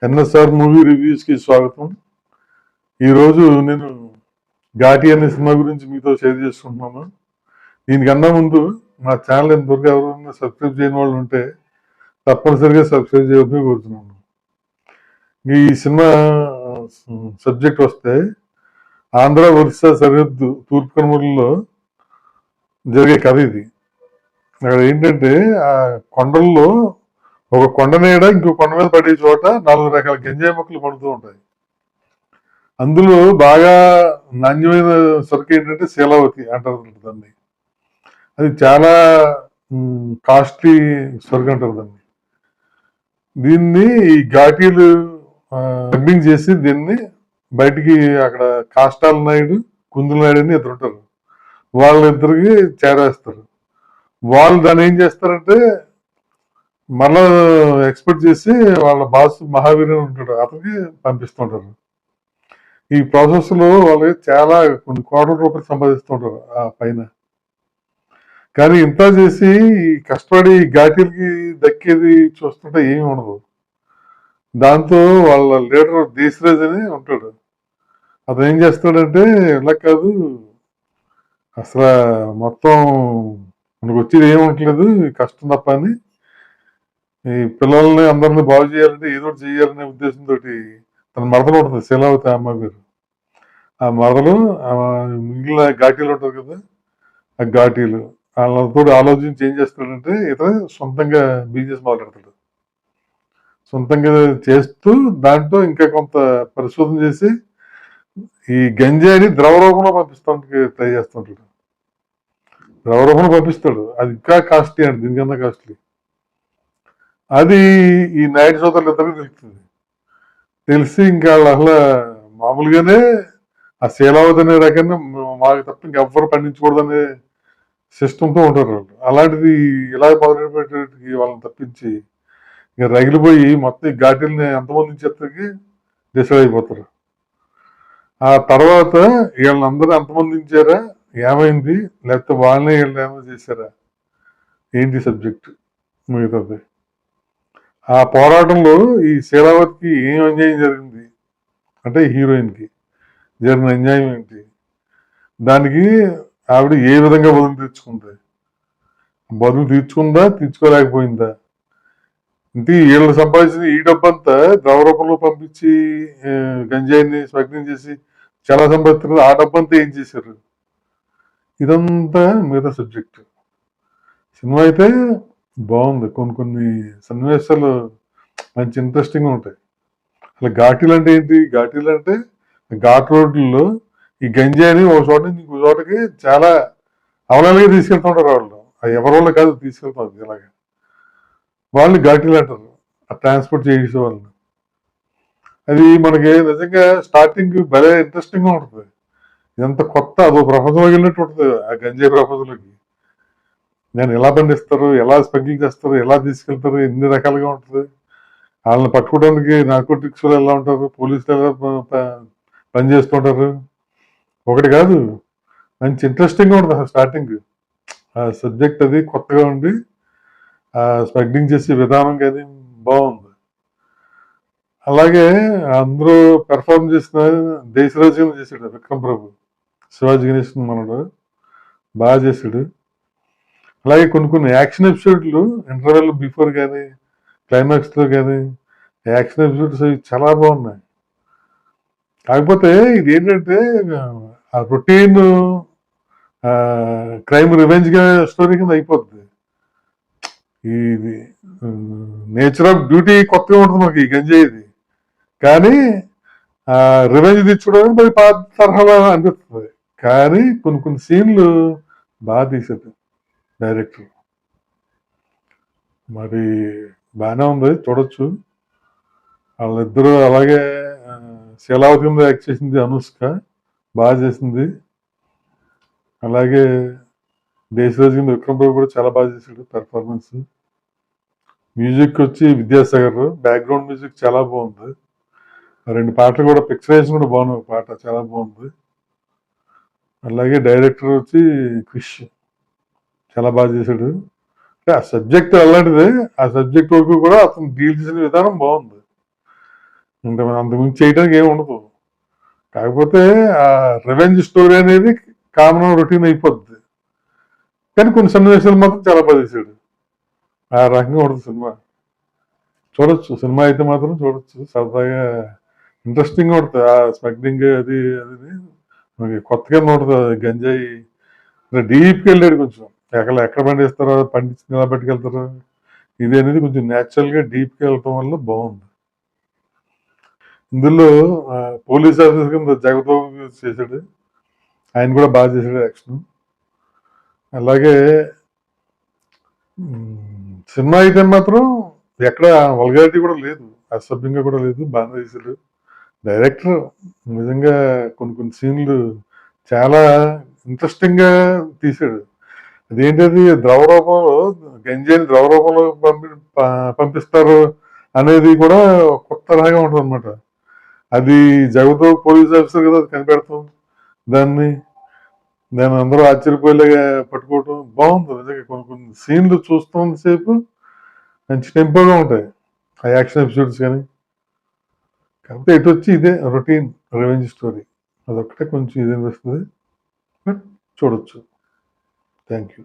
NSR movie reviews కి స్వాగతం. ఈరోజు నేను ఘాటి అనే సినిమా గురించి మీతో షేర్ చేసుకుంటున్నాను. దీనికన్నా ముందు మా ఛానల్ ఎంతవరకు ఎవరైనా సబ్స్క్రైబ్ చేయని వాళ్ళు ఉంటే తప్పనిసరిగా సబ్స్క్రైబ్ చేయవద్దని కోరుతున్నాను. ఈ సినిమా సబ్జెక్ట్ వస్తే ఆంధ్ర ఒరిస్సా సరిహద్దు తూర్పు కనుమలలో జరిగే కథ ఇది. అక్కడ ఏంటంటే ఆ కొండల్లో ఒక కొండ నీడ ఇంకో కొండ మీద పడే చోట 4 రకాల గంజాయి మొక్కలు పడుతూ ఉంటాయి. అందులో బాగా నాణ్యమైన సరుకు ఏంటంటే శీలావతి అంటారు దాన్ని. అది చాలా కాస్ట్లీ సరుకు అంటారు దాన్ని. దీన్ని ఈ ఘాటీలు డబ్బింగ్ చేసి దీన్ని బయటికి అక్కడ కాష్టాల నాయుడు కుందుల నాయుడు అని ఇద్దరు ఉంటారు, వాళ్ళిద్దరికి చేరేస్తారు. వాళ్ళు దాన్ని ఏం చేస్తారంటే మళ్ళా ఎక్స్పెక్ట్ చేసి వాళ్ళ బాస్ మహావీర్ ఉంటాడు, అతనికి పంపిస్తుంటారు. ఈ ప్రాసెస్ లో వాళ్ళకి చాలా కొన్ని కోట్ల రూపాయలు సంపాదిస్తుంటారు ఆ పైన. కానీ ఇంత చేసి కష్టపడి ఘాటీలకి దక్కేది చూస్తుంటే ఏమి ఉండదు. దాంతో వాళ్ళ లీడర్ దేశరాజ్ అని ఉంటాడు, అతను ఏం చేస్తాడంటే ఇలా కాదు, అసలు మొత్తం మనకు వచ్చేది ఏమి ఉండట్లేదు, కష్టం తప్ప అని ఈ పిల్లల్ని అందరిని బాగు చేయాలంటే ఏదో ఒకటి చేయాలనే ఉద్దేశంతో తన మరదలు ఉంటుంది శీలావతి అమ్మ పేరు. ఆ మరదలు మిగిలిన ఘాటీలు ఉంటారు కదా, ఆ ఘాటీలు వాళ్ళతో ఆలోచించి ఏం చేస్తాడంటే ఇతను సొంతంగా బిజినెస్ మొదలెడతాడు. సొంతంగా చేస్తూ దాంట్లో ఇంకా కొంత పరిశోధన చేసి ఈ గంజాయిని ద్రవ రూపంలో పంపిస్తానికి ట్రై చేస్తుంటాడు. ద్రవ రూపంలో పంపిస్తాడు, అది ఇంకా కాస్ట్లీ అండి, దీనికన్నా కాస్ట్లీ. అది ఈ నాయుడు సోదరులు ఇద్దరికి తెలుస్తుంది. తెలిసి ఇంకా వాళ్ళు అసలు మామూలుగానే ఆ శీలావతి అనే రకంగా మాకు తప్ప ఇంకెవ్వరు పండించకూడదనే సిస్టంతో ఉంటారు వాళ్ళు. అలాంటిది ఇలా మొదలెట్టేటికి వాళ్ళని తప్పించి ఇంకా రగిలిపోయి మొత్తం ఈ ఘాటీలని ఎంతమంది ఇచ్చేసరికి డిసైడ్ అయిపోతారు. ఆ తర్వాత వీళ్ళందరూ ఎంతమంది ఇచ్చారా, ఏమైంది, లేకపోతే వాళ్ళనే వీళ్ళు ఏమైనా చేశారా, ఏంటి సబ్జెక్ట్ మిగతాది. ఆ పోరాటంలో ఈ శీలావతికి ఏం అన్యాయం జరిగింది అంటే హీరోయిన్కి జరిగిన అన్యాయం ఏంటి, దానికి ఆవిడ ఏ విధంగా బదులు తీర్చుకుంది, బదులు తీర్చుకుందా తీర్చుకోలేకపోయిందా, అంటే వీళ్ళు సంపాదించిన ఈ డబ్బంతా ద్రవ రూపంలో పంపించి గంజాయిని స్మగ్లింగ్ చేసి చాలా సంపాదిస్తున్నారు, ఆ డబ్బంతా ఏం చేశారు, ఇదంతా మిగతా సబ్జెక్ట్. సినిమా అయితే బాగుంది, కొన్ని సన్నివేశాలు మంచి ఇంట్రెస్టింగ్ ఉంటాయి. అసలు ఘాటీలు అంటే ఏంటి, ఘాటీలు అంటే ఘాట్ రోడ్లలో ఈ గంజాయిని ఒక చోట నుంచి ఇంకో చోటకి చాలా అవలాలుగా తీసుకెళ్తుంటారు వాళ్ళు. అది ఎవరి వల్ల కాదు తీసుకెళ్తారు, ఇలాగా వాళ్ళు ఘాటీలు అంటారు ఆ ట్రాన్స్పోర్ట్ చేసే వాళ్ళని. అది మనకి నిజంగా స్టార్టింగ్ భలే ఇంట్రెస్టింగ్ గా ఉంటుంది. ఇదంతా కొత్త అదో ప్రపంచంలోకి వెళ్ళినట్టు ఉంటుంది ఆ గంజాయి ప్రపంచంలోకి. నేను ఎలా పండిస్తారు, ఎలా స్మగ్లింగ్ చేస్తారు, ఎలా తీసుకెళ్తారు, ఎన్ని రకాలుగా ఉంటుంది. వాళ్ళని పట్టుకోవడానికి నార్కోటిక్స్ ఎలా ఉంటారు, పోలీసులు ఎలా పనిచేస్తుంటారు, ఒకటి కాదు. మంచి ఇంట్రెస్టింగ్ గా ఉంటుంది అసలు స్టార్టింగ్. ఆ సబ్జెక్ట్ అది కొత్తగా ఉండి ఆ స్మగ్లింగ్ చేసే విధానం కానీ బాగుంది. అలాగే అందరూ పెర్ఫార్మ్ చేసిన దేశరాజ్యం చేశాడు విక్రమ్ ప్రభు, శివాజీ గణేశన్ మనడు బాగా చేశాడు. అలాగే కొన్ని యాక్షన్ ఎపిసోడ్లు ఇంటర్వెల్ బిఫోర్ కానీ క్లైమాక్స్ లో కానీ యాక్షన్ ఎపిసోడ్స్ అవి చాలా బాగున్నాయి. కాకపోతే ఇది ఏంటంటే ఆ రొటీన్ క్రైమ్ రివెంజ్ గా స్టోరీ కింద అయిపోద్ది. ఇది నేచర్ ఆఫ్ డ్యూటీ కొత్తగా ఉంటుంది మనకి ఈ గంజాయిది, కానీ రివెంజ్ తీర్చుకోవడానికి మరి పాత తరహాలో అనిపిస్తుంది. కానీ కొన్ని సీన్లు బాగా తీసేది డైరెక్టర్, మరి బాగానే ఉంది, చూడొచ్చు. వాళ్ళిద్దరూ అలాగే శీలావతి మీద యాక్ట్ చేసింది అనుష్క, బాగా చేసింది. అలాగే దేశరాజ్ కింద విక్రమ్ ప్రభు కూడా చాలా బాగా చేశాడు పెర్ఫార్మెన్స్. మ్యూజిక్ వచ్చి విద్యాసాగర్, బ్యాక్గ్రౌండ్ మ్యూజిక్ చాలా బాగుంది. 2 పాటలు కూడా పిక్చరైజేషన్ కూడా బాగున్నాయి, పాట చాలా బాగుంది. అలాగే డైరెక్టర్ వచ్చి క్రిష్ చాలా బాగా చేశాడు. ఆ సబ్జెక్ట్ అలాంటిదే, ఆ సబ్జెక్ట్ వరకు కూడా అతను డీల్ చేసిన విధానం బాగుంది. ఇంకా అంతకుమించి చేయడానికి ఏమి ఉండదు. కాకపోతే ఆ రివెంజ్ స్టోరీ అనేది కామన్ రొటీన్ అయిపోద్ది. కానీ కొన్ని సన్నివేశాలు మాత్రం చాలా బాగా తీశాడు. ఆ రకంగా ఉంటుంది సినిమా. చూడొచ్చు, సినిమా అయితే మాత్రం చూడొచ్చు, సరదాగా ఇంట్రెస్టింగ్ ఉంటుంది. ఆ స్మగ్లింగ్ అది అది మనకి కొత్తగా ఉంటుంది. గంజాయి డీప్కి వెళ్ళాడు కొంచెం. ఎక్కడ పండిస్తారో పండించి ఎలా పట్టుకెళ్తారో ఇది అనేది కొంచెం న్యాచురల్గా డీప్కి వెళ్ళటం వల్ల బాగుంది. ఇందులో పోలీస్ ఆఫీసర్ కింద జగబాబు చేశాడు. ఆయన కూడా బాగా చేశాడు యాక్షన్. అలాగే సినిమా అయితే మాత్రం ఎక్కడ వల్గారిటీ కూడా లేదు, అసభ్యంగా కూడా లేదు, బాగా చేశాడు డైరెక్టర్. నిజంగా కొన్ని కొన్ని సీన్లు చాలా ఇంట్రెస్టింగ్ గా తీశాడు. అదేంటది ద్రవ రూపంలో గంజాయిని ద్రవ రూపంలో పంపిస్తారు అనేది కూడా కొత్త రకంగా ఉంటుంది అనమాట. అది జగతో పోలీస్ ఆఫీసర్ కదా కనిపెడతాం దాన్ని అందరూ ఆశ్చర్యపోయేలాగా పట్టుకోవటం బాగుంది. నిజంగా కొన్ని కొన్ని సీన్లు చూస్తున్నంతసేపు మంచి టెంపోగా ఉంటాయి ఆ యాక్షన్ ఎపిసోడ్స్ కానీ. కాకపోతే ఎటు వచ్చి ఇదే రొటీన్ రివెంజ్ స్టోరీ, అదొక్కటే కొంచెం ఇది అనిపిస్తుంది. బట్ చూడొచ్చు. Thank you.